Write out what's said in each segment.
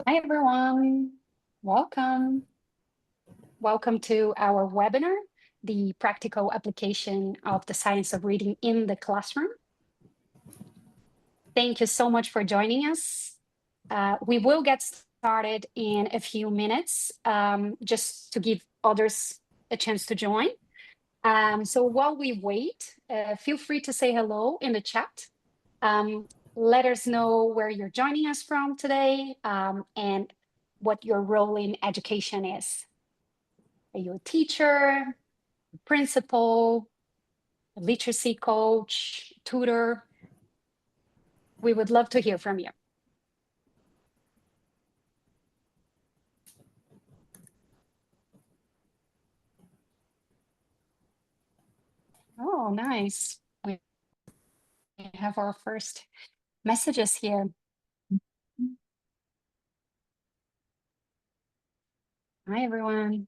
Hi, everyone. Welcome. Welcome to our webinar, the practical application of the science of reading in the classroom. Thank you so much for joining us. We will get started in a few minutes, just to give others a chance to join. So while we wait, feel free to say hello in the chat. Let us know where you're joining us from today, and what your role in education is. Are you a teacher, a principal, a literacy coach, tutor? We would love to hear from you. Oh, nice. We have our first messages here. Hi, everyone.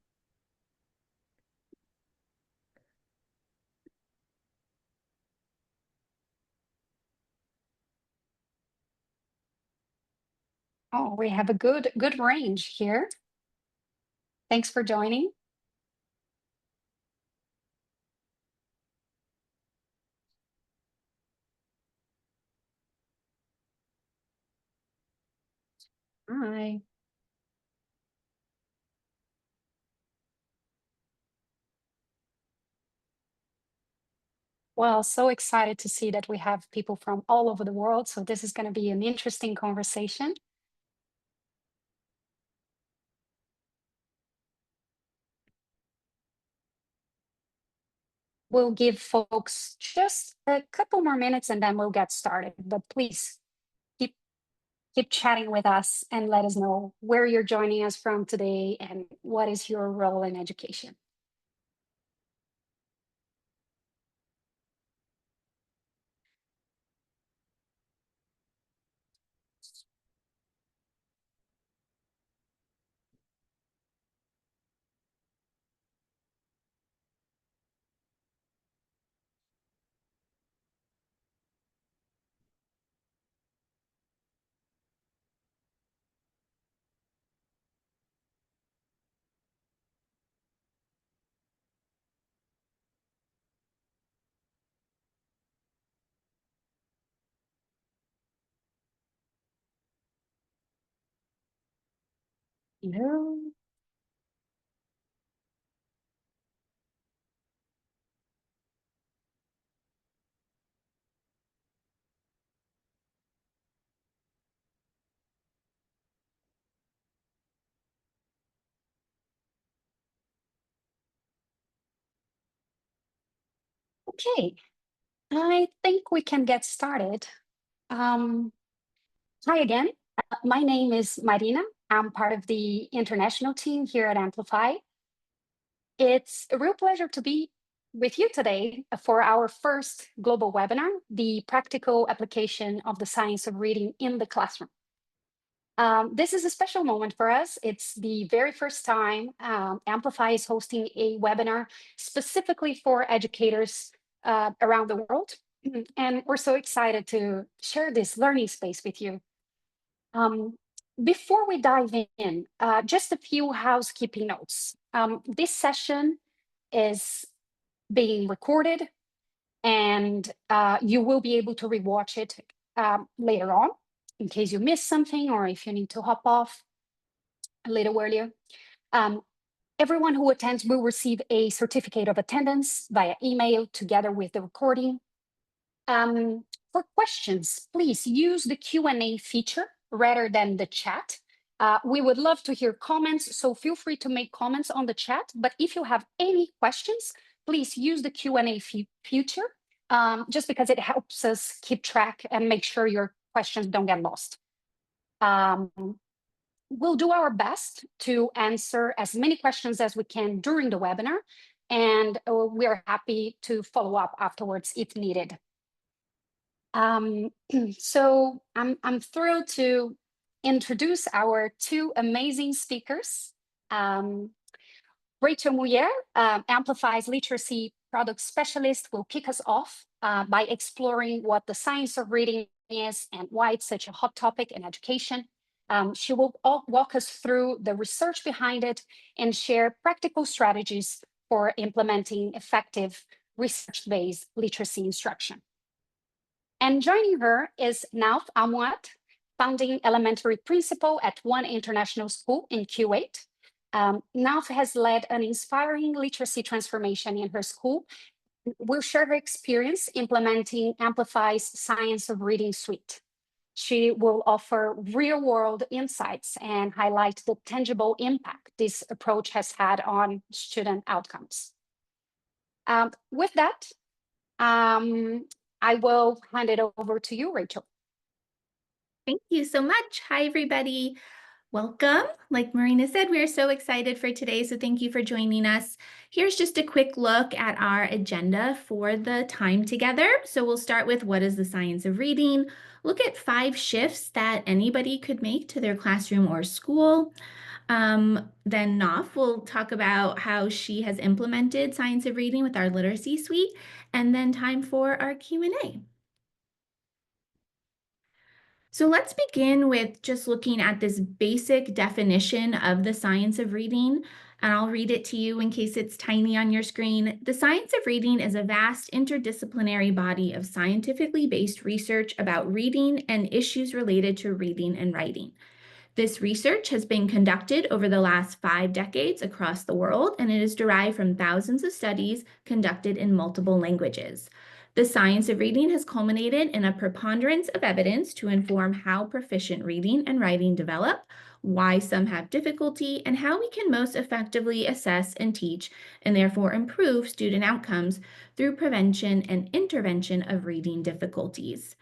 Oh, we have a good range here. Thanks for joining. Hi. Well, so excited to see that we have people from all over the world. So this is going to be an interesting conversation. We'll give folks just a couple more minutes and then we'll get started. But please keep chatting with us and let us know where you're joining us from today and what is your role in education. Hello. Okay, I think we can get started. Hi again. My name is Marina. I'm part of the international team here at Amplify. It's a real pleasure to be with you today for our first global webinar, the practical application of the science of reading in the classroom. This is a special moment for us. It's the very first time Amplify is hosting a webinar specifically for educators around the world. And we're so excited to share this learning space with you. Before we dive in, just a few housekeeping notes. This session is being recorded and you will be able to rewatch it later on in case you missed something or if you need to hop off a little earlier. Everyone who attends will receive a certificate of attendance via email together with the recording. For questions, please use the Q&A feature rather than the chat. We would love to hear comments, so feel free to make comments on the chat. But if you have any questions, please use the Q&A feature, just because it helps us keep track and make sure your questions don't get lost. We'll do our best to answer as many questions as we can during the webinar, and we're happy to follow up afterwards if needed. So I'm thrilled to introduce our two amazing speakers. Rachel Muyer, Amplify's literacy product specialist, will kick us off by exploring what the science of reading is and why it's such a hot topic in education. She will walk us through the research behind it and share practical strategies for implementing effective research-based literacy instruction. And joining her is Nauf Amwat, founding elementary principal at One International School in Kuwait. Nauf has led an inspiring literacy transformation in her school. We'll share her experience implementing Amplify's Science of Reading suite. She will offer real-world insights and highlight the tangible impact this approach has had on student outcomes. With that, I will hand it over to you, Rachel. Thank you so much. Hi, everybody. Welcome. Like Marina said, we are so excited for today, so thank you for joining us. Here's just a quick look at our agenda for the time together. So we'll start with what is the science of reading, look at 5 shifts that anybody could make to their classroom or school. Then Nauf will talk about how she has implemented science of reading with our literacy suite, and then time for our Q&A. So let's begin with just looking at this basic definition of the science of reading, and I'll read it to you in case it's tiny on your screen. The science of reading is a vast interdisciplinary body of scientifically based research about reading and issues related to reading and writing. This research has been conducted over the last 5 decades across the world, and it is derived from thousands of studies conducted in multiple languages. The science of reading has culminated in a preponderance of evidence to inform how proficient reading and writing develop, why some have difficulty, and how we can most effectively assess and teach, and therefore improve student outcomes through prevention and intervention of reading difficulties.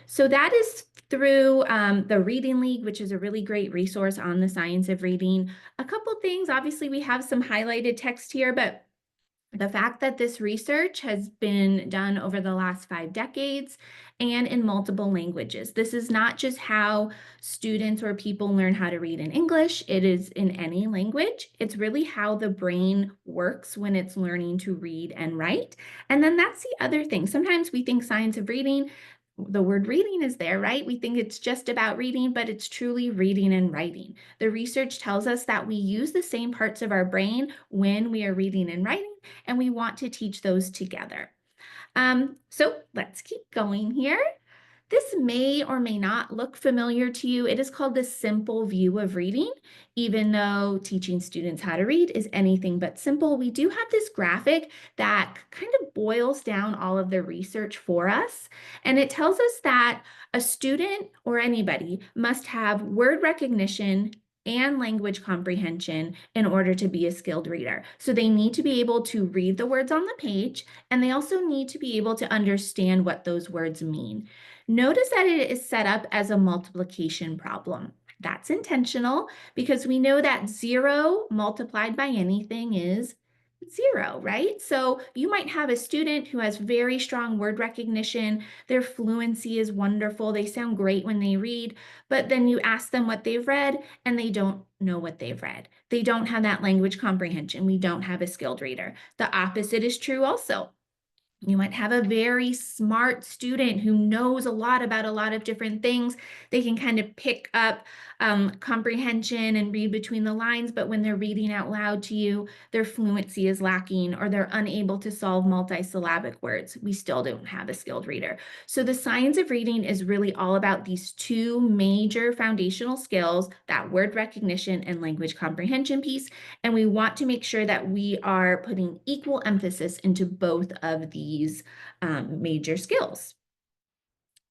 So that is through the Reading League, which is a really great resource on the science of reading. A couple things, obviously we have some highlighted text here, but the fact that this research has been done over the last 5 decades and in multiple languages. This is not just how students or people learn how to read in English, it is in any language. It's really how the brain works when it's learning to read and write. And then that's the other thing. Sometimes we think science of reading, the word reading is there, right? We think it's just about reading, but it's truly reading and writing. The research tells us that we use the same parts of our brain when we are reading and writing, and we want to teach those together. So let's keep going here. This may or may not look familiar to you. It is called the simple view of reading. Even though teaching students how to read is anything but simple, we do have this graphic that kind of boils down all of the research for us. And it tells us that a student or anybody must have word recognition and language comprehension in order to be a skilled reader. So they need to be able to read the words on the page, and they also need to be able to understand what those words mean. Notice that it is set up as a multiplication problem. That's intentional because we know that 0 multiplied by anything is 0, right? So you might have a student who has very strong word recognition. Their fluency is wonderful. They sound great when they read, but then you ask them what they've read and they don't know what they've read. They don't have that language comprehension. We don't have a skilled reader. The opposite is true also. You might have a very smart student who knows a lot about a lot of different things. They can kind of pick up comprehension and read between the lines, but when they're reading out loud to you, their fluency is lacking or they're unable to solve multisyllabic words. We still don't have a skilled reader. So the science of reading is really all about these 2 major foundational skills, that word recognition and language comprehension piece. And we want to make sure that we are putting equal emphasis into both of these major skills.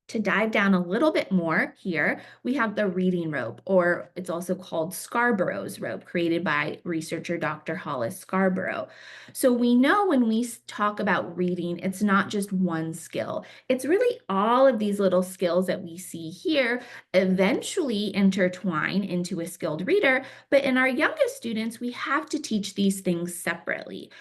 To dive down a little bit more here, we have the reading rope, or it's also called Scarborough's rope, created by researcher Dr. Hollis Scarborough. So we know when we talk about reading, it's not just one skill. It's really all of these little skills that we see here eventually intertwine into a skilled reader, but in our youngest students, we have to teach these things separately.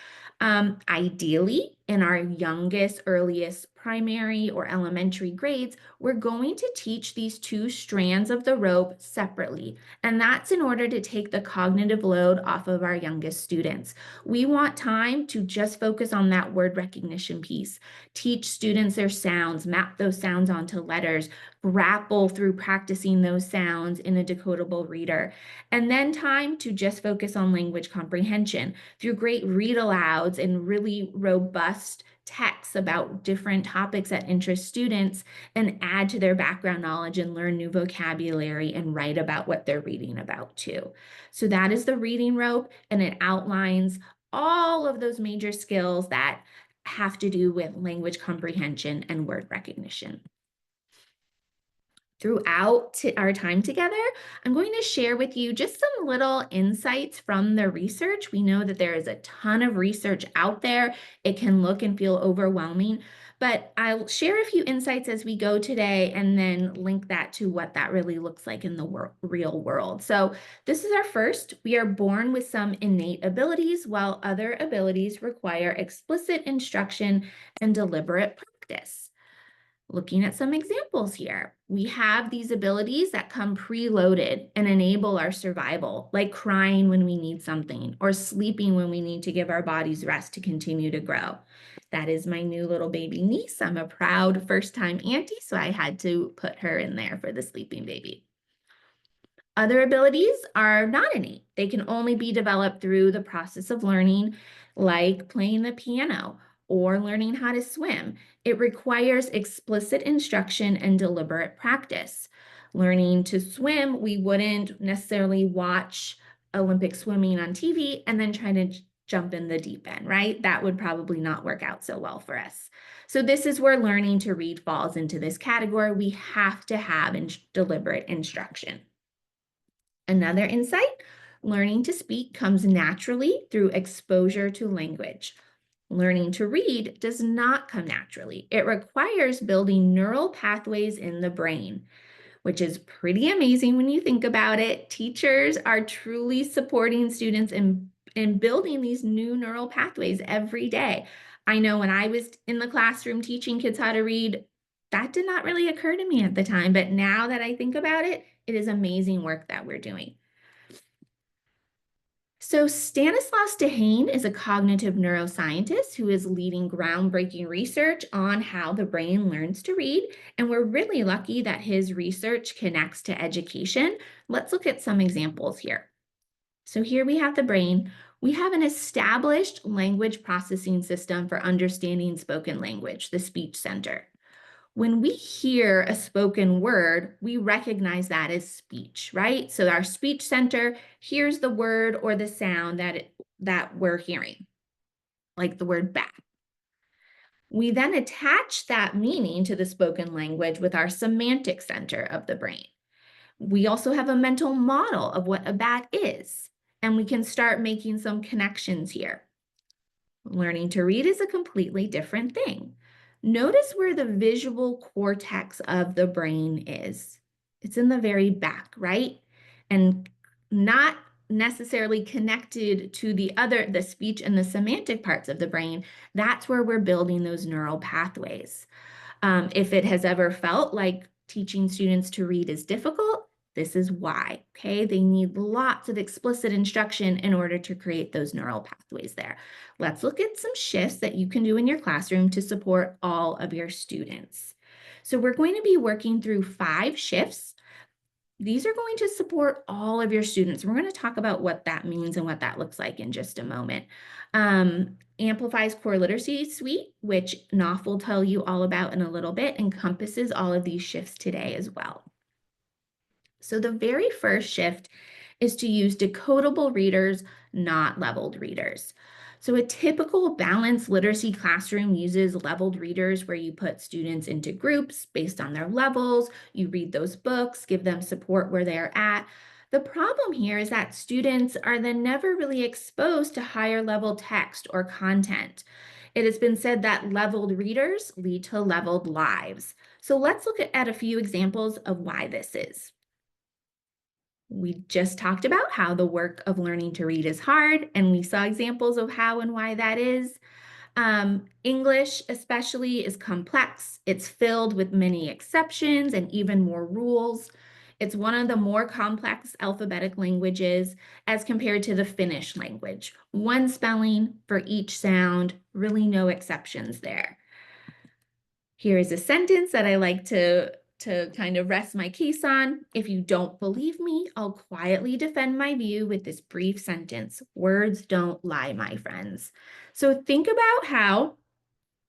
Ideally, in our youngest, earliest primary or elementary grades, we're going to teach these two strands of the rope separately. And that's in order to take the cognitive load off of our youngest students. We want time to just focus on that word recognition piece, teach students their sounds, map those sounds onto letters, grapple through practicing those sounds in a decodable reader, and then time to just focus on language comprehension through great read alouds and really robust texts about different topics that interest students, and add to their background knowledge and learn new vocabulary and write about what they're reading about too. So that is the reading rope, and it outlines all of those major skills that have to do with language comprehension and word recognition. Throughout our time together, I'm going to share with you just some little insights from the research. We know that there is a ton of research out there. It can look and feel overwhelming, but I'll share a few insights as we go today and then link that to what that really looks like in the real world. So this is our first. We are born with some innate abilities, while other abilities require explicit instruction and deliberate practice. Looking at some examples here, we have these abilities that come preloaded and enable our survival, like crying when we need something or sleeping when we need to give our bodies rest to continue to grow. That is my new little baby niece. I'm a proud first-time auntie, so I had to put her in there for the sleeping baby. Other abilities are not innate. They can only be developed through the process of learning, like playing the piano or learning how to swim. It requires explicit instruction and deliberate practice. Learning to swim, we wouldn't necessarily watch Olympic swimming on TV and then try to jump in the deep end, right? That would probably not work out so well for us. So this is where learning to read falls into this category. We have to have deliberate instruction. Another insight, learning to speak comes naturally through exposure to language. Learning to read does not come naturally. It requires building neural pathways in the brain, which is pretty amazing when you think about it. Teachers are truly supporting students in building these new neural pathways every day. I know when I was in the classroom teaching kids how to read, that did not really occur to me at the time, but now that I think about it, it is amazing work that we're doing. So Stanislaus Dehaene is a cognitive neuroscientist who is leading groundbreaking research on how the brain learns to read, and we're really lucky that his research connects to education. Let's look at some examples here. So here we have the brain. We have an established language processing system for understanding spoken language, the speech center. When we hear a spoken word, we recognize that as speech, right? So our speech center hears the word or the sound that we're hearing, like the word bat. We then attach that meaning to the spoken language with our semantic center of the brain. We also have a mental model of what a bat is, and we can start making some connections here. Learning to read is a completely different thing. Notice where the visual cortex of the brain is. It's in the very back, right? And not necessarily connected to the speech and the semantic parts of the brain. That's where we're building those neural pathways. If it has ever felt like teaching students to read is difficult, this is why, okay? They need lots of explicit instruction in order to create those neural pathways there. Let's look at some shifts that you can do in your classroom to support all of your students. So we're going to be working through 5 shifts. These are going to support all of your students. We're going to talk about what that means and what that looks like in just a moment. Amplify's Core Literacy Suite, which Knopf will tell you all about in a little bit, encompasses all of these shifts today as well. So the very first shift is to use decodable readers, not leveled readers. So a typical balanced literacy classroom uses leveled readers where you put students into groups based on their levels, you read those books, give them support where they're at. The problem here is that students are then never really exposed to higher level text or content. It has been said that leveled readers lead to leveled lives. So let's look at a few examples of why this is. We just talked about how the work of learning to read is hard, and we saw examples of how and why that is. English especially is complex. It's filled with many exceptions and even more rules. It's one of the more complex alphabetic languages as compared to the Finnish language. One spelling for each sound, really no exceptions there. Here is a sentence that I like to kind of rest my case on. If you don't believe me, I'll quietly defend my view with this brief sentence. Words don't lie, my friends. So think about how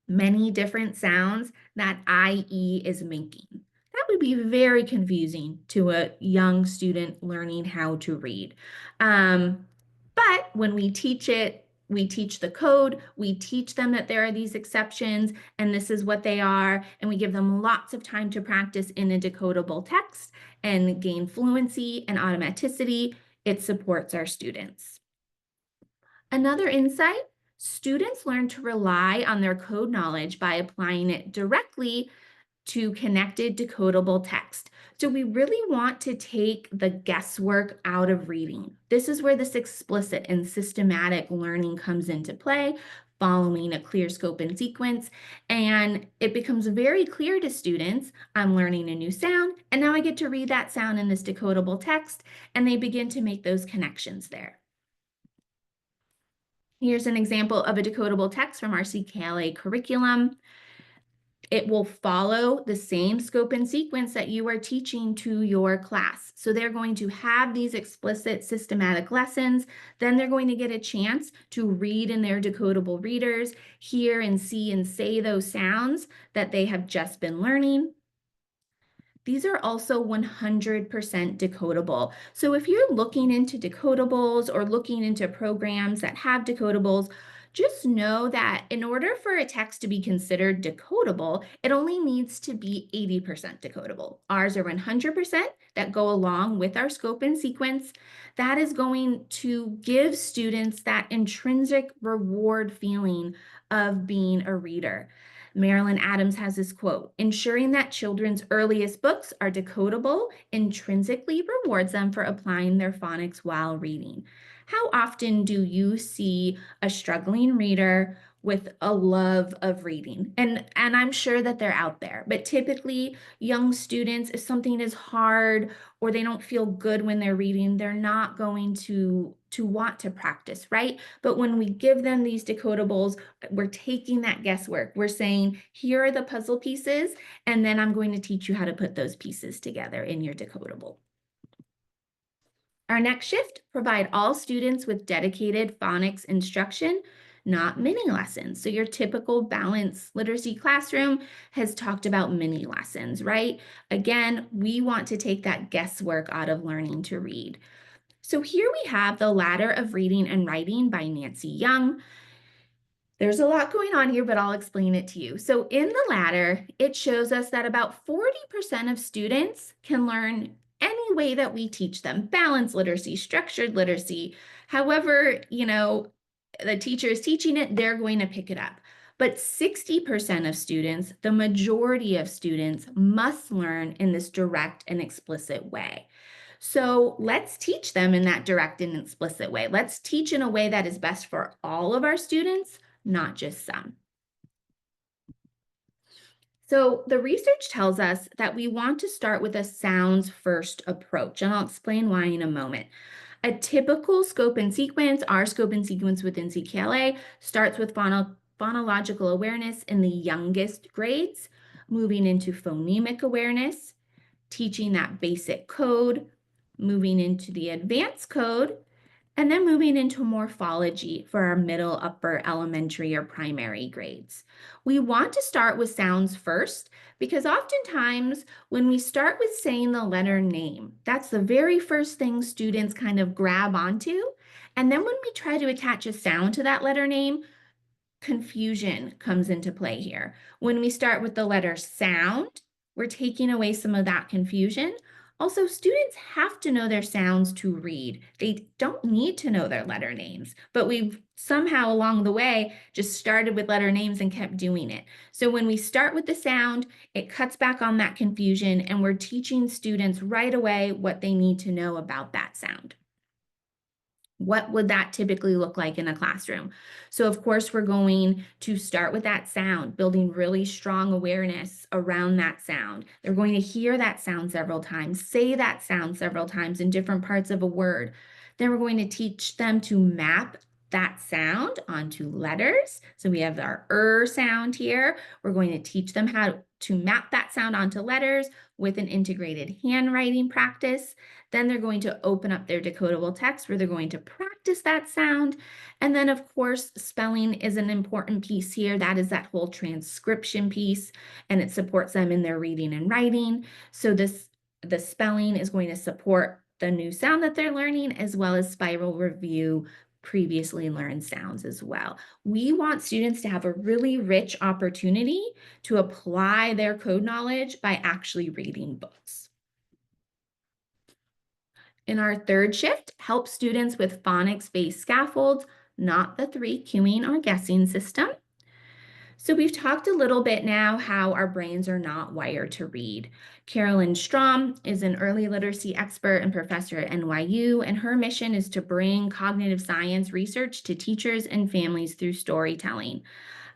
many different sounds that IE is making. That would be very confusing to a young student learning how to read. But when we teach it, we teach the code, we teach them that there are these exceptions and this is what they are, and we give them lots of time to practice in a decodable text and gain fluency and automaticity. It supports our students. Another insight, students learn to rely on their code knowledge by applying it directly to connected decodable text. So we really want to take the guesswork out of reading. This is where this explicit and systematic learning comes into play, following a clear scope and sequence. And it becomes very clear to students, I'm learning a new sound, and now I get to read that sound in this decodable text, and they begin to make those connections there. Here's an example of a decodable text from our CKLA curriculum. It will follow the same scope and sequence that you are teaching to your class. So they're going to have these explicit systematic lessons. Then they're going to get a chance to read in their decodable readers, hear and see and say those sounds that they have just been learning. These are also 100% decodable. So if you're looking into decodables or looking into programs that have decodables, just know that in order for a text to be considered decodable, it only needs to be 80% decodable. Ours are 100% that go along with our scope and sequence. That is going to give students that intrinsic reward feeling of being a reader. Marilyn Adams has this quote, ensuring that children's earliest books are decodable intrinsically rewards them for applying their phonics while reading. How often do you see a struggling reader with a love of reading? And I'm sure that they're out there, but typically young students, if something is hard or they don't feel good when they're reading, they're not going to want to practice, right? But when we give them these decodables, we're taking that guesswork. We're saying, here are the puzzle pieces, and then I'm going to teach you how to put those pieces together in your decodable. Our next shift, provide all students with dedicated phonics instruction, not mini lessons. So your typical balanced literacy classroom has talked about mini lessons, right? Again, we want to take that guesswork out of learning to read. So here we have The Ladder of Reading and Writing by Nancy Young. There's a lot going on here, but I'll explain it to you. So in the ladder, it shows us that about 40% of students can learn any way that we teach them, balanced literacy, structured literacy. However, the teacher is teaching it, they're going to pick it up. But 60% of students, the majority of students, must learn in this direct and explicit way. So let's teach them in that direct and explicit way. Let's teach in a way that is best for all of our students, not just some. So the research tells us that we want to start with a sounds first approach, and I'll explain why in a moment. A typical scope and sequence, our scope and sequence within CKLA, starts with phonological awareness in the youngest grades, moving into phonemic awareness, teaching that basic code, moving into the advanced code, and then moving into morphology for our middle, upper, elementary, or primary grades. We want to start with sounds first because oftentimes when we start with saying the letter name, that's the very first thing students kind of grab onto. And then when we try to attach a sound to that letter name, confusion comes into play here. When we start with the letter sound, we're taking away some of that confusion. Also, students have to know their sounds to read. They don't need to know their letter names, but we've somehow along the way just started with letter names and kept doing it. So when we start with the sound, it cuts back on that confusion, and we're teaching students right away what they need to know about that sound. What would that typically look like in a classroom? So of course, we're going to start with that sound, building really strong awareness around that sound. They're going to hear that sound several times, say that sound several times in different parts of a word. Then we're going to teach them to map that sound onto letters. So we have our sound here. We're going to teach them how to map that sound onto letters with an integrated handwriting practice. Then they're going to open up their decodable text where they're going to practice that sound. And then, of course, spelling is an important piece here. That is that whole transcription piece, and it supports them in their reading and writing. So the spelling is going to support the new sound that they're learning, as well as spiral review previously learned sounds as well. We want students to have a really rich opportunity to apply their code knowledge by actually reading books. In our third shift, help students with phonics-based scaffolds, not the 3 cueing or guessing system. So we've talked a little bit now how our brains are not wired to read. Carolyn Strom is an early literacy expert and professor at NYU, and her mission is to bring cognitive science research to teachers and families through storytelling.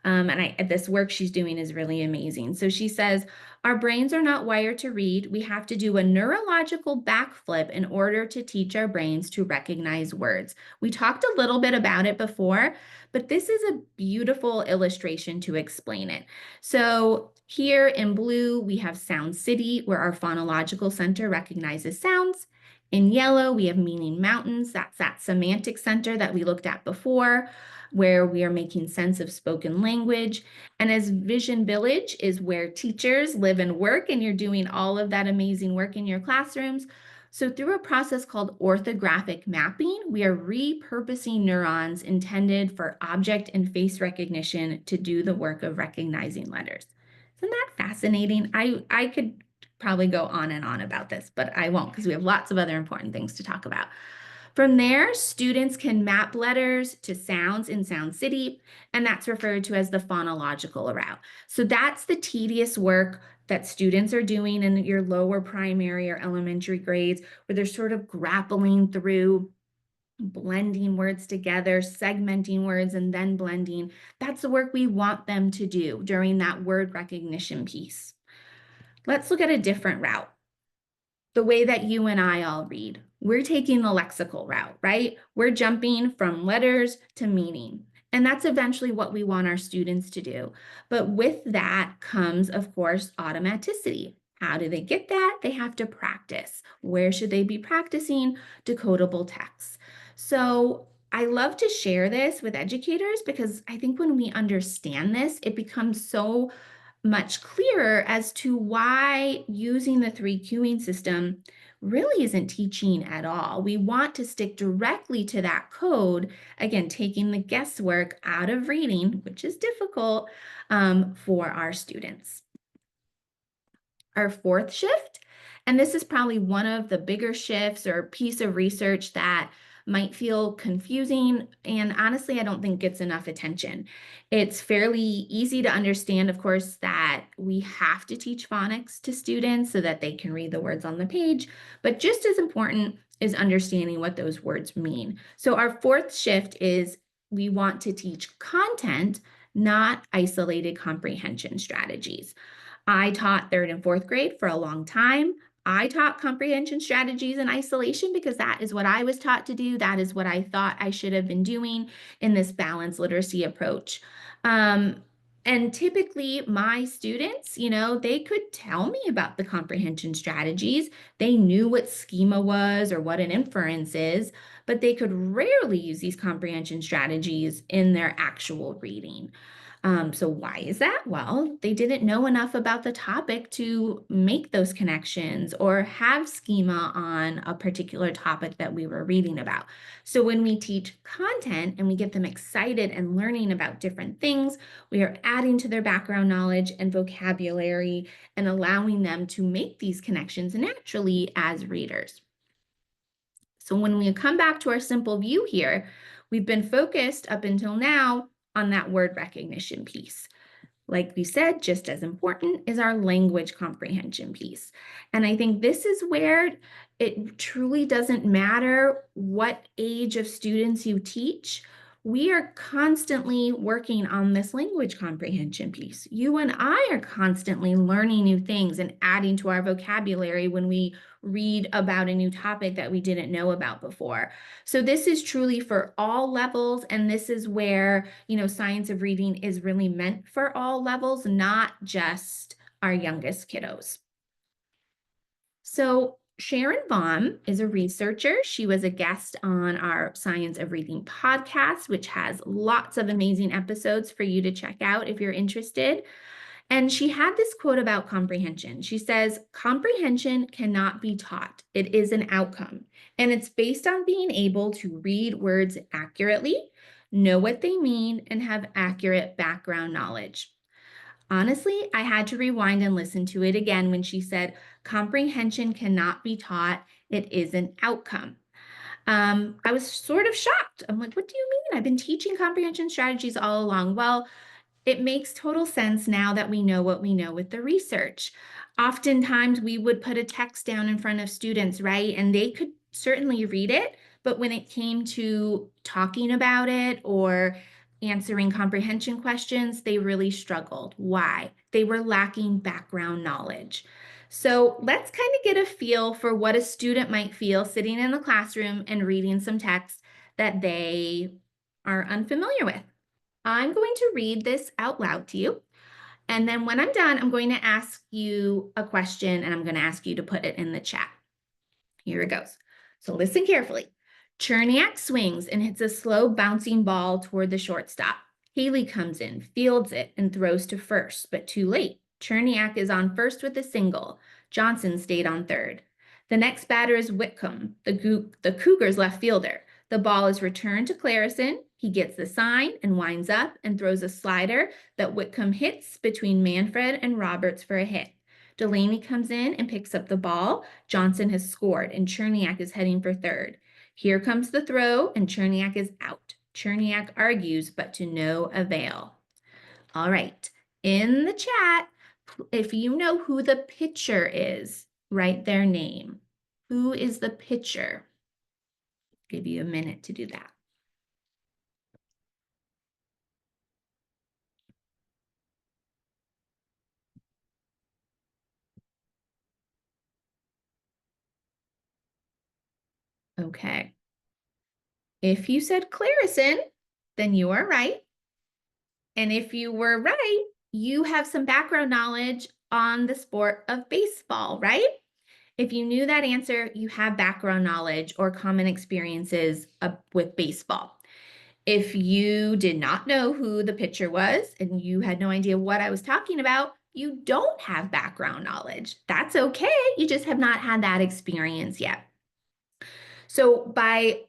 This work she's doing is really amazing. So she says, our brains are not wired to read. We have to do a neurological backflip in order to teach our brains to recognize words. We talked a little bit about it before, but this is a beautiful illustration to explain it. So here in blue, we have Sound City, where our phonological center recognizes sounds. In yellow, we have Meaning Mountains. That's that semantic center that we looked at before, where we are making sense of spoken language. And as Vision Village is where teachers live and work, and you're doing all of that amazing work in your classrooms. So through a process called orthographic mapping, we are repurposing neurons intended for object and face recognition to do the work of recognizing letters. Isn't that fascinating? I could probably go on and on about this, but I won't because we have lots of other important things to talk about. From there, students can map letters to sounds in Sound City, and that's referred to as the phonological route. So that's the tedious work that students are doing in your lower primary or elementary grades, where they're sort of grappling through blending words together, segmenting words, and then blending. That's the work we want them to do during that word recognition piece. Let's look at a different route. The way that you and I all read. We're taking the lexical route, right? We're jumping from letters to meaning. And that's eventually what we want our students to do. But with that comes, of course, automaticity. How do they get that? They have to practice. Where should they be practicing? Decodable texts. So I love to share this with educators because I think when we understand this, it becomes so much clearer as to why using the 3 cueing system really isn't teaching at all. We want to stick directly to that code, again, taking the guesswork out of reading, which is difficult for our students. Our fourth shift, and this is probably one of the bigger shifts or piece of research that might feel confusing, and honestly, I don't think gets enough attention. It's fairly easy to understand, of course, that we have to teach phonics to students so that they can read the words on the page, but just as important is understanding what those words mean. So our fourth shift is we want to teach content, not isolated comprehension strategies. I taught 3rd and 4th grade for a long time. I taught comprehension strategies in isolation because that is what I was taught to do. That is what I thought I should have been doing in this balanced literacy approach. And typically my students, they could tell me about the comprehension strategies. They knew what schema was or what an inference is, but they could rarely use these comprehension strategies in their actual reading. So why is that? Well, they didn't know enough about the topic to make those connections or have schema on a particular topic that we were reading about. So when we teach content and we get them excited and learning about different things, we are adding to their background knowledge and vocabulary and allowing them to make these connections naturally as readers. So when we come back to our simple view here, we've been focused up until now on that word recognition piece. Like we said, just as important is our language comprehension piece. And I think this is where it truly doesn't matter what age of students you teach. We are constantly working on this language comprehension piece. You and I are constantly learning new things and adding to our vocabulary when we read about a new topic that we didn't know about before. So this is truly for all levels, and this is where, science of reading is really meant for all levels, not just our youngest kiddos. So Sharon Baum is a researcher. She was a guest on our Science of Reading podcast, which has lots of amazing episodes for you to check out if you're interested. And she had this quote about comprehension. She says, comprehension cannot be taught. It is an outcome. And it's based on being able to read words accurately, know what they mean, and have accurate background knowledge. Honestly, I had to rewind and listen to it again when she said, comprehension cannot be taught. It is an outcome. I was sort of shocked. I'm like, what do you mean? I've been teaching comprehension strategies all along. Well, it makes total sense now that we know what we know with the research. Oftentimes, we would put a text down in front of students, right? And they could certainly read it, but when it came to talking about it or answering comprehension questions, they really struggled. Why? They were lacking background knowledge. So let's kind of get a feel for what a student might feel sitting in the classroom and reading some text that they are unfamiliar with. I'm going to read this out loud to you. And then when I'm done, I'm going to ask you a question and I'm going to ask you to put it in the chat. Here it goes. So listen carefully. Cherniak swings and hits a slow bouncing ball toward the shortstop. Haley comes in, fields it, and throws to first, but too late. Cherniak is on first with a single. Johnson stayed on third. The next batter is Whitcomb, the Cougars' left fielder. The ball is returned to Clarison. He gets the sign and winds up and throws a slider that Whitcomb hits between Manfred and Roberts for a hit. Delaney comes in and picks up the ball. Johnson has scored and Cherniak is heading for third. Here comes the throw and Cherniak is out. Cherniak argues, but to no avail. All right, in the chat, if you know who the pitcher is, write their name. Who is the pitcher? Give you a minute to do that. Okay. If you said Clarison, then you are right. And if you were right, you have some background knowledge on the sport of baseball, right? If you knew that answer, you have background knowledge or common experiences with baseball. If you did not know who the pitcher was and you had no idea what I was talking about, you don't have background knowledge. That's okay. You just have not had that experience yet. So by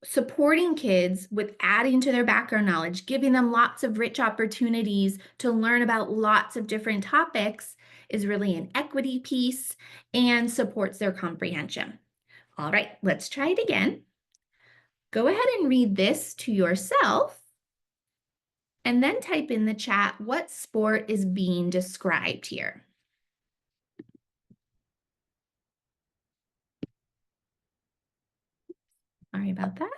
supporting kids with adding to their background knowledge, giving them lots of rich opportunities to learn about lots of different topics is really an equity piece and supports their comprehension. All right, let's try it again. Go ahead and read this to yourself and then type in the chat what sport is being described here. Sorry about that.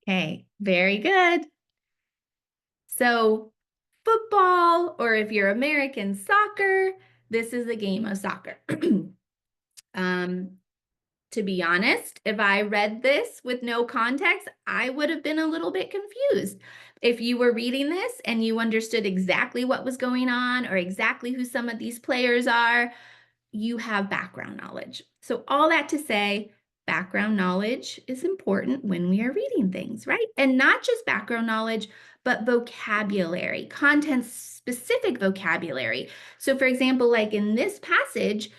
Okay, very good. So football, or if you're American soccer, this is a game of soccer. To be honest, if I read this with no context, I would have been a little bit confused. If you were reading this and you understood exactly what was going on or exactly who some of these players are, you have background knowledge. So all that to say, background knowledge is important when we are reading things, right? And not just background knowledge, but vocabulary, content-specific vocabulary. So for example, like in this passage,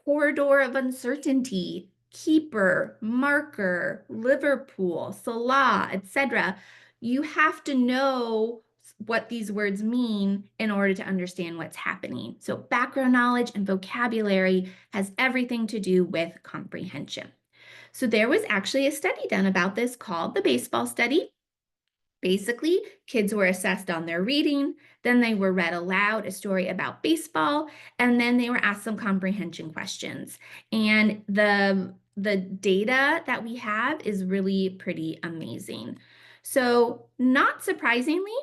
corridor of uncertainty, keeper, marker, Liverpool, Salah, etc. You have to know what these words mean in order to understand what's happening. So background knowledge and vocabulary has everything to do with comprehension. So there was actually a study done about this called the baseball study. Basically, kids were assessed on their reading, then they were read aloud a story about baseball, and then they were asked some comprehension questions. And the data that we have is really pretty amazing. So not surprisingly,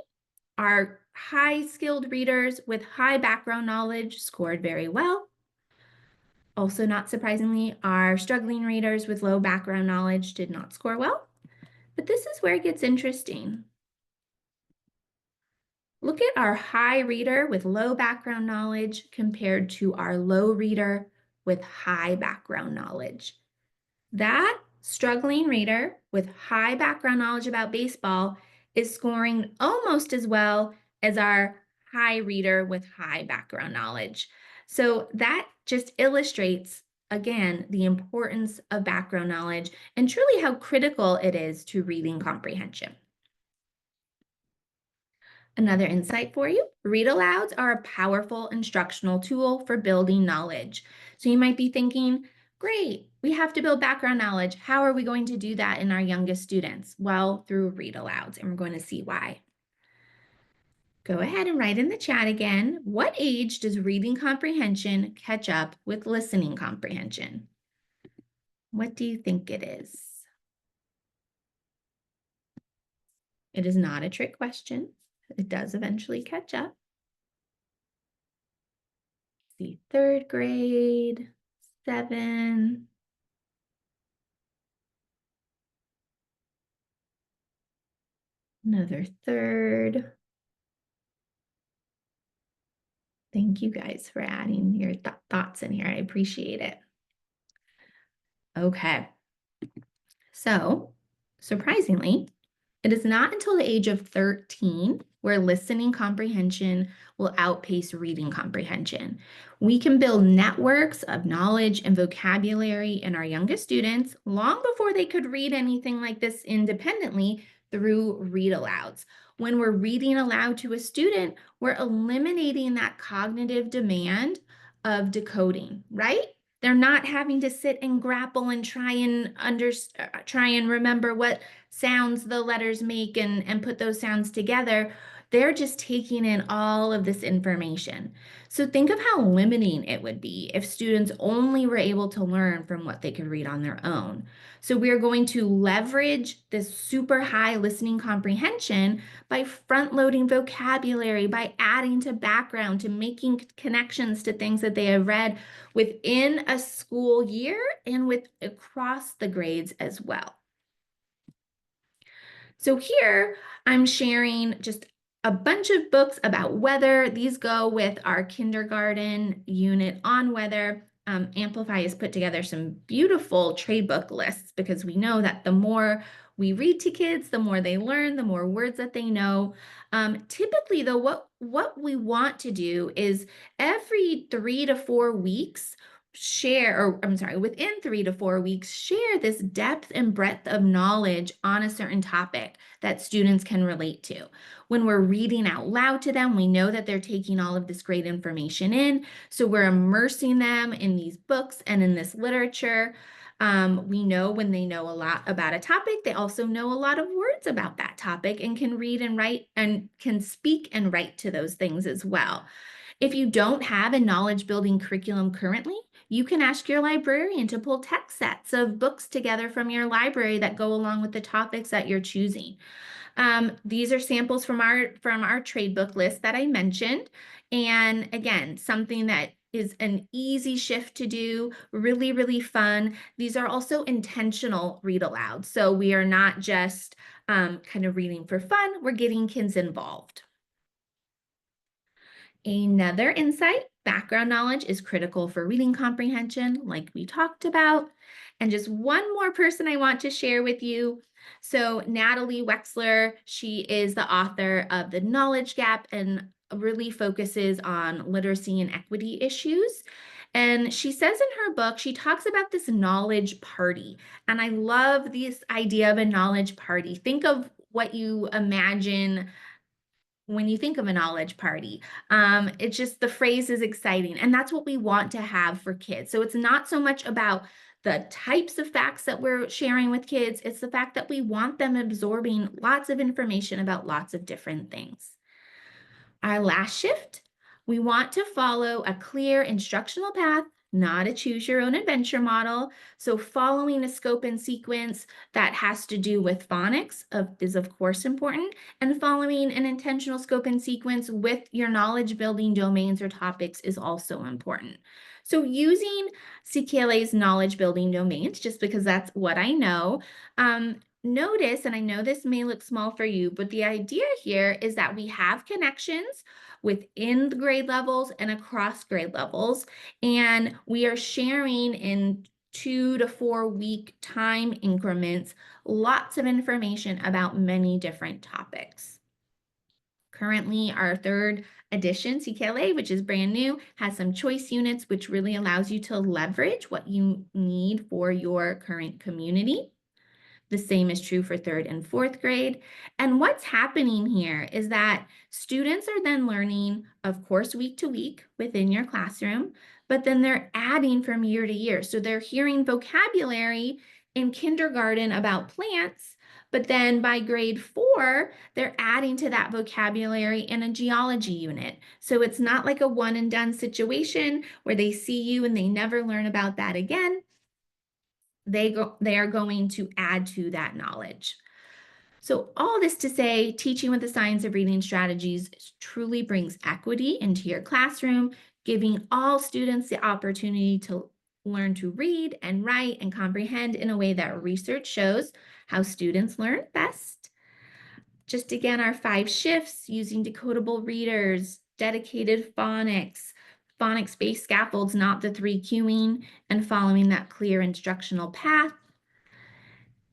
our high-skilled readers with high background knowledge scored very well. Also not surprisingly, our struggling readers with low background knowledge did not score well. But this is where it gets interesting. Look at our high reader with low background knowledge compared to our low reader with high background knowledge. That struggling reader with high background knowledge about baseball is scoring almost as well as our high reader with high background knowledge. So that just illustrates, again, the importance of background knowledge and truly how critical it is to reading comprehension. Another insight for you, read alouds are a powerful instructional tool for building knowledge. So you might be thinking, great, we have to build background knowledge. How are we going to do that in our youngest students? Well, through read alouds, and we're going to see why. Go ahead and write in the chat again, what age does reading comprehension catch up with listening comprehension? What do you think it is? It is not a trick question. It does eventually catch up. See, 3rd grade, 7. Another 3rd. Thank you guys for adding your thoughts in here. I appreciate it. Okay. So, surprisingly, it is not until the age of 13 where listening comprehension will outpace reading comprehension. We can build networks of knowledge and vocabulary in our youngest students long before they could read anything like this independently through read alouds. When we're reading aloud to a student, we're eliminating that cognitive demand of decoding, right? They're not having to sit and grapple and try and remember what sounds the letters make and put those sounds together. They're just taking in all of this information. So think of how limiting it would be if students only were able to learn from what they could read on their own. So we are going to leverage this super high listening comprehension by front-loading vocabulary, by adding to background, to making connections to things that they have read within a school year and with across the grades as well. So here I'm sharing just a bunch of books about weather. These go with our kindergarten unit on weather. Amplify has put together some beautiful trade book lists because we know that the more we read to kids, the more they learn, the more words that they know. Typically, though, what we want to do is every 3 to 4 weeks, within 3 to 4 weeks, share this depth and breadth of knowledge on a certain topic that students can relate to. When we're reading out loud to them, we know that they're taking all of this great information in, so we're immersing them in these books and in this literature. We know when they know a lot about a topic, they also know a lot of words about that topic and can read and write and can speak and write to those things as well. If you don't have a knowledge building curriculum currently, you can ask your librarian to pull text sets of books together from your library that go along with the topics that you're choosing. These are samples from our trade book list that I mentioned. And again, something that is an easy shift to do, really, really fun. These are also intentional read aloud. So we are not just kind of reading for fun, we're getting kids involved. Another insight, background knowledge is critical for reading comprehension, like we talked about. And just one more person I want to share with you. So Natalie Wexler, she is the author of The Knowledge Gap and really focuses on literacy and equity issues. And she says in her book, she talks about this knowledge party. And I love this idea of a knowledge party. Think of what you imagine when you think of a knowledge party. It's just the phrase is exciting, and that's what we want to have for kids. So it's not so much about the types of facts that we're sharing with kids, it's the fact that we want them absorbing lots of information about lots of different things. Our last shift, we want to follow a clear instructional path, not a choose your own adventure model. So following a scope and sequence that has to do with phonics is of course important, and following an intentional scope and sequence with your knowledge building domains or topics is also important. So using CKLA's knowledge building domains, just because that's what I know, notice, and I know this may look small for you, but the idea here is that we have connections within the grade levels and across grade levels, and we are sharing in 2 to 4 week time increments lots of information about many different topics. Currently, our third edition, CKLA, which is brand new, has some choice units, which really allows you to leverage what you need for your current community. The same is true for third and fourth grade. And what's happening here is that students are then learning, of course, week to week within your classroom, but then they're adding from year to year. So they're hearing vocabulary in kindergarten about plants, but then by grade 4, they're adding to that vocabulary in a geology unit. So it's not like a one and done situation where they see you and they never learn about that again. They are going to add to that knowledge. So all this to say, teaching with the science of reading strategies truly brings equity into your classroom, giving all students the opportunity to learn to read and write and comprehend in a way that research shows how students learn best. Just again, our 5 shifts using decodable readers, dedicated phonics, phonics-based scaffolds, not the 3 cueing, and following that clear instructional path.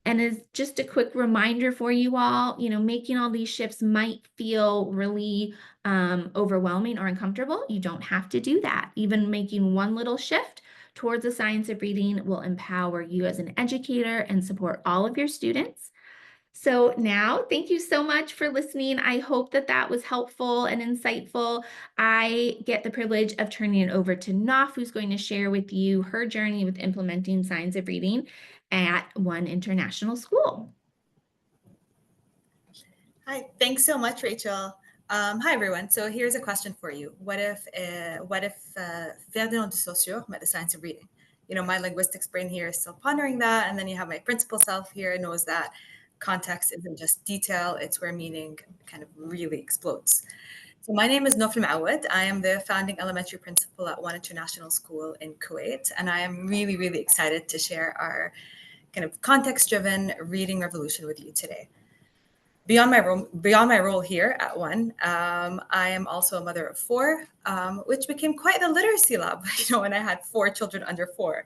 And as just a quick reminder for you all, making all these shifts might feel really overwhelming or uncomfortable. You don't have to do that. Even making one little shift towards the science of reading will empower you as an educator and support all of your students. So now, thank you so much for listening. I hope that that was helpful and insightful. I get the privilege of turning it over to Naf, who's going to share with you her journey with implementing science of reading at One International School. Hi, thanks so much, Rachel. Hi, everyone. So here's a question for you. What if Ferdinand de Saussure met the science of reading? My linguistics brain here is still pondering that. And then you have my principal self here knows that context isn't just detail, it's where meaning kind of really explodes. So my name is Nofl Maawad. I am the founding elementary principal at One International School in Kuwait. And I am really, really excited to share our kind of context-driven reading revolution with you today. Beyond my role here at One, I am also a mother of 4, which became quite the literacy lab, when I had 4 children under 4.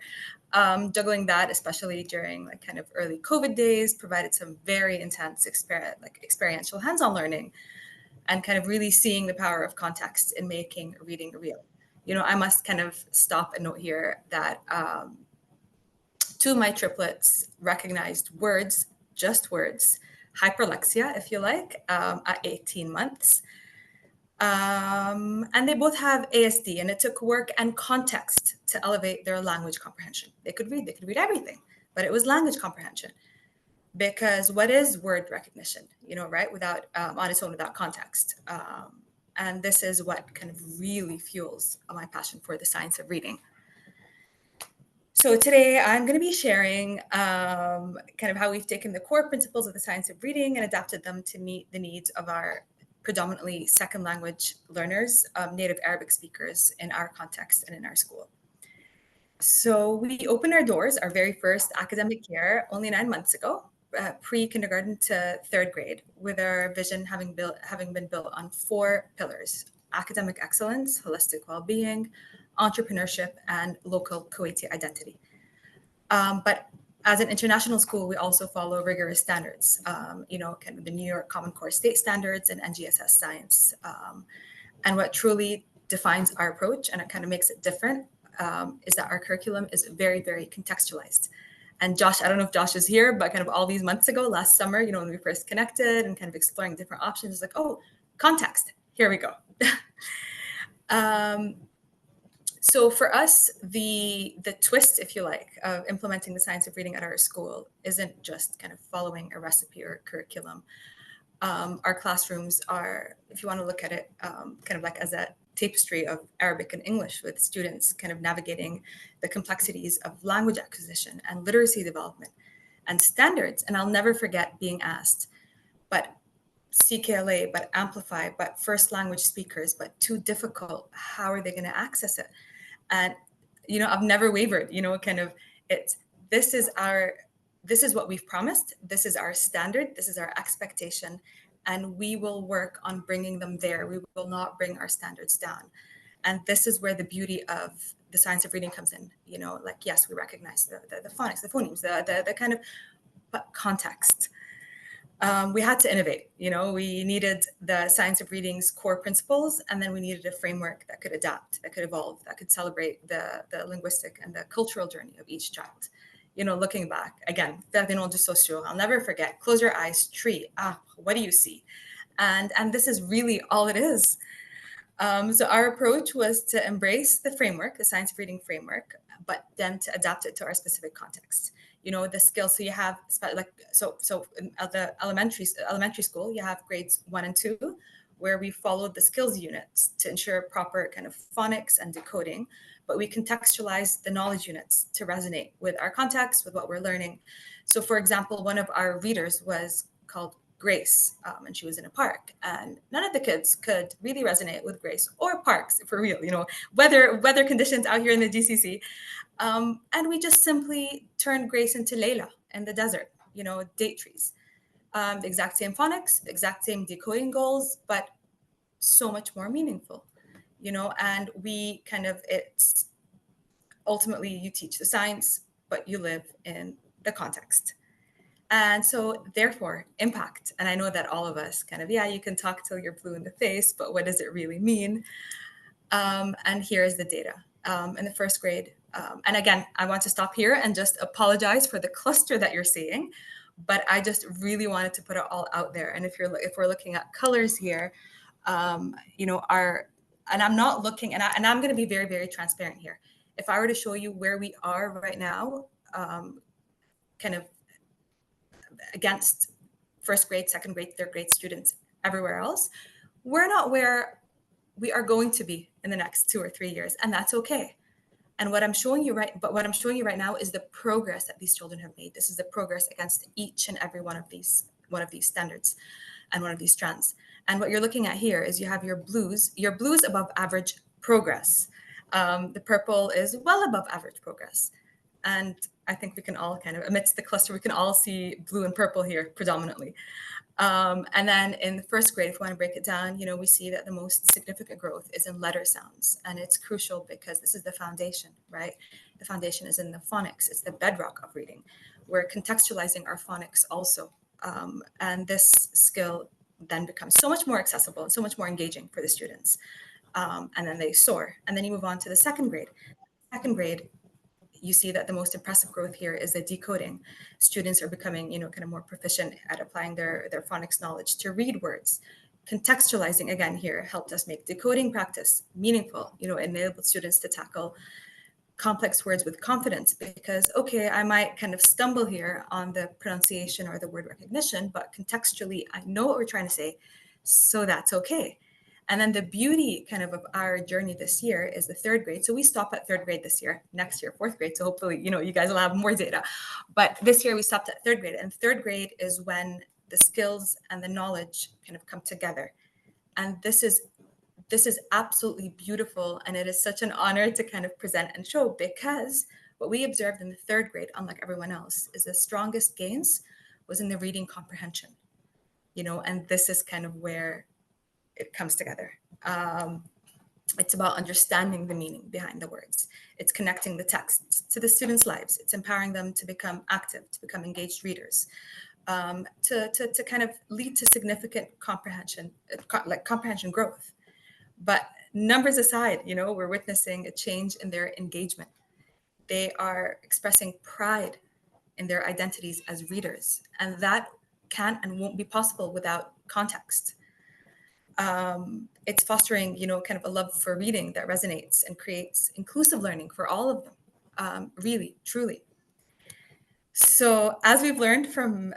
Juggling that, especially during kind of early COVID days, provided some very intense experiential hands-on learning and kind of really seeing the power of context in making reading real. I must kind of stop and note here that 2 of my triplets recognized words, just words, hyperlexia, if you like, at 18 months. And they both have ASD, and it took work and context to elevate their language comprehension. They could read everything, but it was language comprehension. Because what is word recognition, right? Without, on its own, without context. And this is what kind of really fuels my passion for the science of reading. So today I'm going to be sharing kind of how we've taken the core principles of the science of reading and adapted them to meet the needs of our predominantly second language learners, native Arabic speakers in our context and in our school. So we opened our doors, our very first academic year, only 9 months ago, pre-kindergarten to 3rd grade, with our vision having been built on 4 pillars: academic excellence, holistic well-being, entrepreneurship, and local Kuwaiti identity. But as an international school, we also follow rigorous standards, kind of the New York Common Core State Standards and NGSS Science. And what truly defines our approach, and it kind of makes it different is that our curriculum is very, very contextualized. And Josh, I don't know if Josh is here, but kind of all these months ago, last summer, you know, when we first connected and kind of exploring different options, it's like, oh, context, here we go. So for us, the twist, if you like, of implementing the science of reading at our school isn't just kind of following a recipe or a curriculum. Our classrooms are, if you want to look at it, kind of like as a tapestry of Arabic and English, with students kind of navigating the complexities of language acquisition and literacy development and standards. And I'll never forget being asked, but CKLA, but Amplify, but first language speakers, but too difficult, how are they going to access it? And, you know, I've never wavered, you know, kind of this is what we've promised. This is our standard. This is our expectation. And we will work on bringing them there. We will not bring our standards down. And this is where the beauty of the science of reading comes in. You know, like, yes, we recognize the phonics, the phonemes, the kind of, but context. We had to innovate. You know, we needed the science of reading's core principles, and then we needed a framework that could adapt, that could evolve, that could celebrate the linguistic and the cultural journey of each child. You know, looking back, again, Ferdinand de Saussure, I'll never forget, close your eyes, tree, what do you see? And this is really all it is. So our approach was to embrace the framework, the science of reading framework, but then to adapt it to our specific context. You know, the skills, so you have, like, so in the elementary school, you have grades 1 and 2, where we followed the skills units to ensure proper kind of phonics and decoding, but we contextualize the knowledge units to resonate with our context, with what we're learning. So for example, one of our readers was called Grace, and she was in a park, and none of the kids could really resonate with Grace or parks, for real, you know, weather conditions out here in the GCC. And we just simply turned Grace into Layla in the desert, you know, date trees. The exact same phonics, the exact same decoding goals, but so much more meaningful, you know, and we kind of, it's ultimately you teach the science, but you live in the context. And so therefore impact. And I know that all of us kind of, yeah, you can talk till you're blue in the face, but what does it really mean? And here's the data. In the first grade, and again, I want to stop here and just apologize for the cluster that you're seeing, but I just really wanted to put it all out there. And if we're looking at colors here, you know, and I'm not looking, and I'm going to be very, very transparent here. If I were to show you where we are right now, kind of against first grade, second grade, third grade students everywhere else, we're not where we are going to be in the next 2 or 3 years, and that's okay. And what I'm showing you right now is the progress that these children have made. This is the progress against each and every one of these standards and one of these strands. And what you're looking at here is you have your blues above average progress. The purple is well above average progress. And I think we can all kind of, amidst the cluster, we can all see blue and purple here predominantly. And then in the first grade, if we want to break it down, you know, we see that the most significant growth is in letter sounds. And it's crucial because this is the foundation, right? The foundation is in the phonics. It's the bedrock of reading. We're contextualizing our phonics also. And this skill then becomes so much more accessible and so much more engaging for the students. And then they soar. And then you move on to the second grade. Second grade, you see that the most impressive growth here is the decoding. Students are becoming, you know, kind of more proficient at applying their phonics knowledge to read words. Contextualizing, again, here helped us make decoding practice meaningful, you know, enabled students to tackle complex words with confidence because, okay, I might kind of stumble here on the pronunciation or the word recognition, but contextually, I know what we're trying to say, so that's okay. And then the beauty kind of our journey this year is the third grade. So we stop at third grade this year, next year, fourth grade. So hopefully, you know, you guys will have more data. But this year we stopped at third grade. And third grade is when the skills and the knowledge kind of come together. And this is absolutely beautiful. And it is such an honor to kind of present and show because what we observed in the third grade, unlike everyone else, is the strongest gains was in the reading comprehension, you know, and this is kind of where it comes together. It's about understanding the meaning behind the words. It's connecting the text to the students' lives. It's empowering them to become active, to become engaged readers, to kind of lead to significant comprehension growth. But numbers aside, we're witnessing a change in their engagement. They are expressing pride in their identities as readers, and that can and won't be possible without context. It's fostering, kind of a love for reading that resonates and creates inclusive learning for all of them, really, truly. So as we've learned from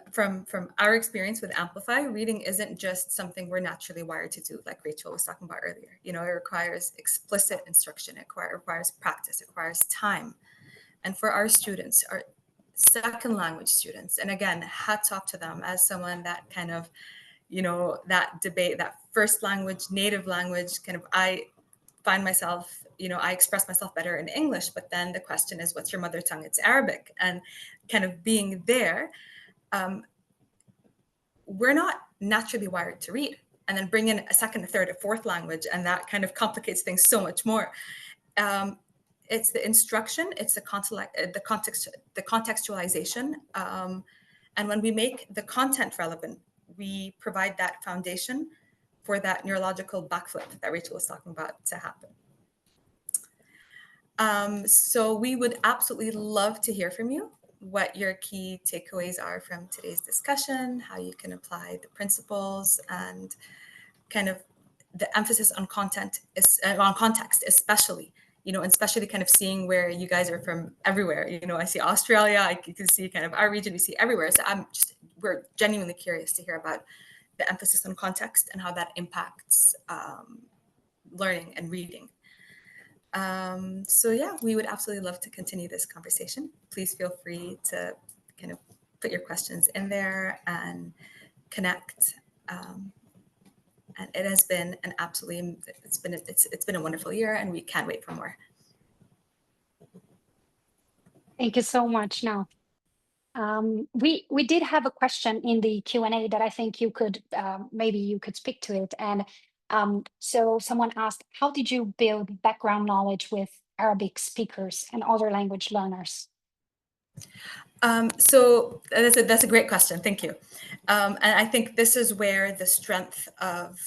our experience with Amplify, reading isn't just something we're naturally wired to do, like Rachel was talking about earlier. It requires explicit instruction, it requires practice, it requires time. And for our students, our second language students, and again, hats off to them as someone that kind of, that debate, that first language, native language, kind of, I find myself, I express myself better in English, but then the question is, what's your mother tongue? It's Arabic. And kind of being there, we're not naturally wired to read. And then bring in a second, a third, a fourth language, and that kind of complicates things so much more. It's the instruction, it's the contextualization. And when we make the content relevant, we provide that foundation for that neurological backflip that Rachel was talking about to happen. So we would absolutely love to hear from you, what your key takeaways are from today's discussion, how you can apply the principles, and kind of the emphasis on content, on context, especially, and especially kind of seeing where you guys are from everywhere. I see Australia, you can see kind of our region, we see everywhere. So we're genuinely curious to hear about the emphasis on context and how that impacts learning and reading. So yeah, we would absolutely love to continue this conversation. Please feel free to kind of put your questions in there and connect. And it has been an absolutely, it's been a wonderful year, and we can't wait for more. Thank you so much. Now, we did have a question in the Q&A that I think you could, maybe you could speak to it. And so someone asked, how did you build background knowledge with Arabic speakers and other language learners? So that's a great question. Thank you. And I think this is where the strength of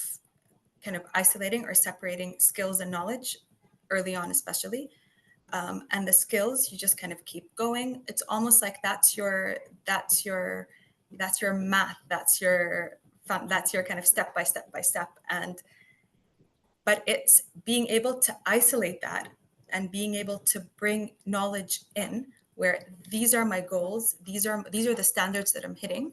kind of isolating or separating skills and knowledge early on, especially, and the skills, you just kind of keep going. It's almost like that's your math, that's your kind of step by step. But it's being able to isolate that and being able to bring knowledge in where these are my goals, these are the standards that I'm hitting.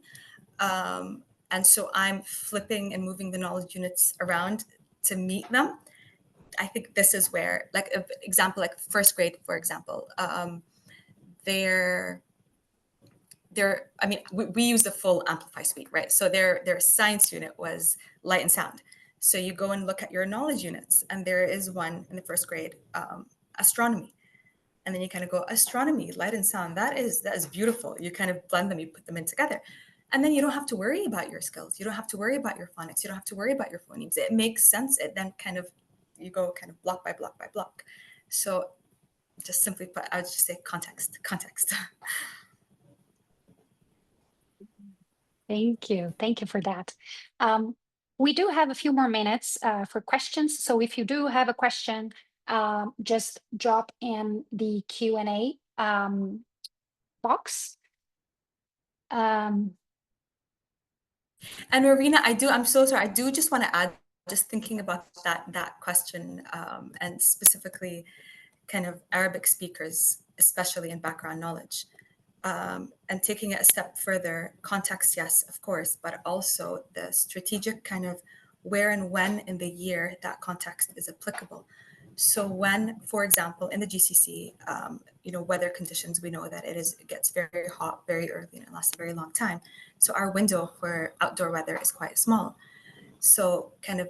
And so I'm flipping and moving the knowledge units around to meet them. I think this is where, like, an example, like first grade, for example, we use the full Amplify suite, right? So their science unit was light and sound. So you go and look at your knowledge units, and there is one in the first grade, astronomy. And then you kind of go, astronomy, light and sound, that is beautiful. You kind of blend them, you put them in together. And then you don't have to worry about your skills. You don't have to worry about your phonics. You don't have to worry about your phonemes. It makes sense. It then kind of, you go kind of block by block by block. So just simply put, I would just say context. Thank you. Thank you for that. We do have a few more minutes for questions. So if you do have a question, just drop in the Q&A box. And Marina, I'm so sorry. I do just want to add, just thinking about that question, and specifically kind of Arabic speakers, especially in background knowledge, and taking it a step further, context, yes, of course, but also the strategic kind of where and when in the year that context is applicable. So when, for example, in the GCC, weather conditions, we know that it gets very hot very early and it lasts a very long time. So our window for outdoor weather is quite small. So kind of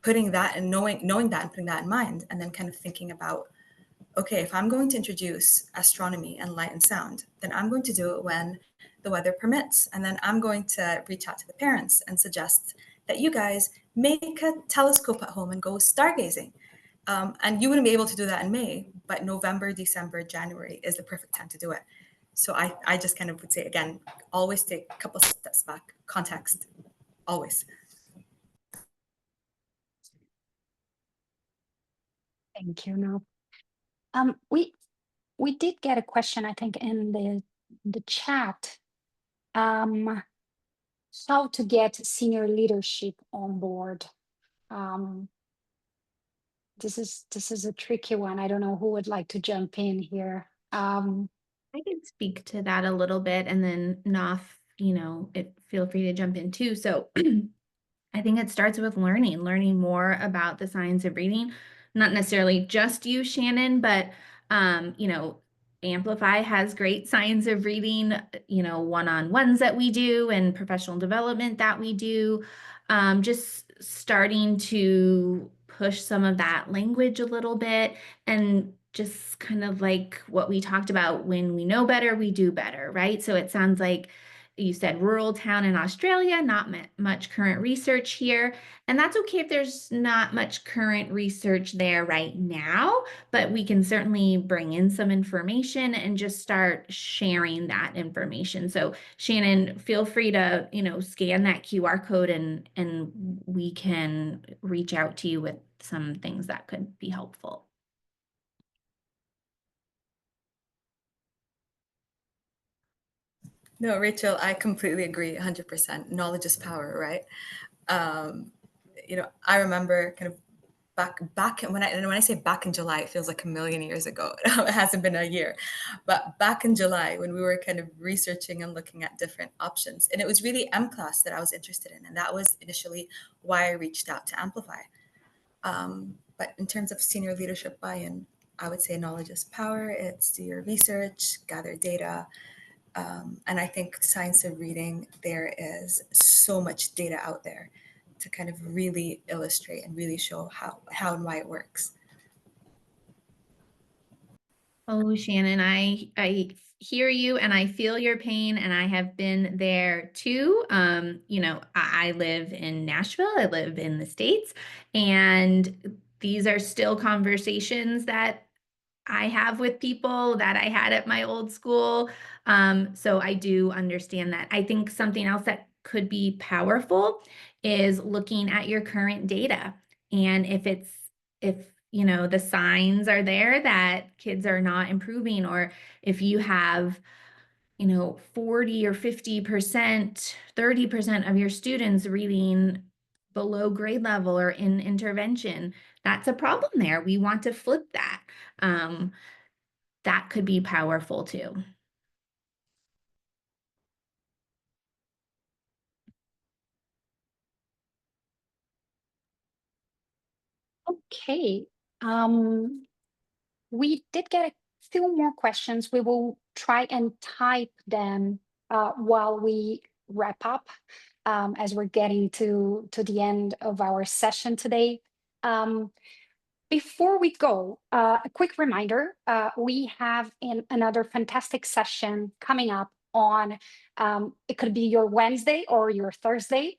putting that and knowing that and putting that in mind, and then kind of thinking about, okay, if I'm going to introduce astronomy and light and sound, then I'm going to do it when the weather permits. And then I'm going to reach out to the parents and suggest that you guys make a telescope at home and go stargazing. And you wouldn't be able to do that in May, but November, December, January is the perfect time to do it. So I just kind of would say, again, always take a couple steps back, context, always. Thank you. No. We did get a question, I think, in the chat. How to get senior leadership on board. This is a tricky one. I don't know who would like to jump in here. I can speak to that a little bit, and then Naf, feel free to jump in too. So I think it starts with learning more about the science of reading, not necessarily just you, Shannon, but, Amplify has great science of reading, one-on-ones that we do and professional development that we do. Just starting to push some of that language a little bit, and just kind of like what we talked about, when we know better, we do better, right? So it sounds like you said rural town in Australia, not much current research here. And that's okay if there's not much current research there right now, but we can certainly bring in some information and just start sharing that information. So Shannon, feel free to, scan that QR code, and we can reach out to you with some things that could be helpful. No, Rachel, I completely agree 100%. Knowledge is power, right? I remember kind of back when I say back in July, it feels like a million years ago. It hasn't been a year, but back in July when we were kind of researching and looking at different options, and it was really MClass that I was interested in, and that was initially why I reached out to Amplify. But in terms of senior leadership buy-in, I would say knowledge is power. It's do your research, gather data. And I think science of reading, there is so much data out there to kind of really illustrate and really show how and why it works. Oh, Shannon, I hear you and I feel your pain, and I have been there too. I live in Nashville, I live in the States, and these are still conversations that I have with people that I had at my old school. So I do understand that. I think something else that could be powerful is looking at your current data. And if the signs are there that kids are not improving, or if you have 40 or 50%, 30% of your students reading below grade level or in intervention, that's a problem there. We want to flip that. That could be powerful too. Okay. We did get a few more questions. We will try and type them while we wrap up, as we're getting to the end of our session today. Before we go, a quick reminder, we have another fantastic session coming up on, it could be your Wednesday or your Thursday,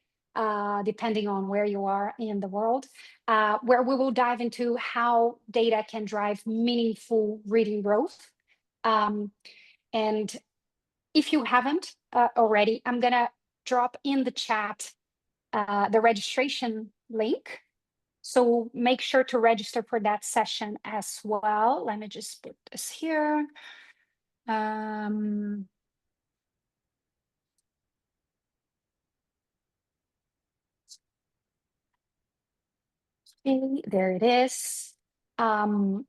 depending on where you are in the world, where we will dive into how data can drive meaningful reading growth. And if you haven't already, I'm gonna drop in the chat the registration link. So make sure to register for that session as well. Let me just put this here. Okay, there it is. And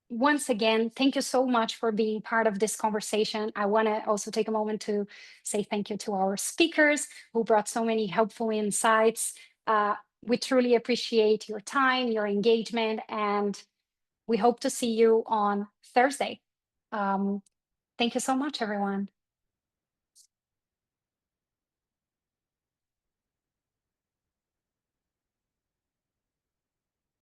once again, thank you so much for being part of this conversation. I want to also take a moment to say thank you to our speakers who brought so many helpful insights. We truly appreciate your time, your engagement, and we hope to see you on Thursday. Thank you so much, everyone.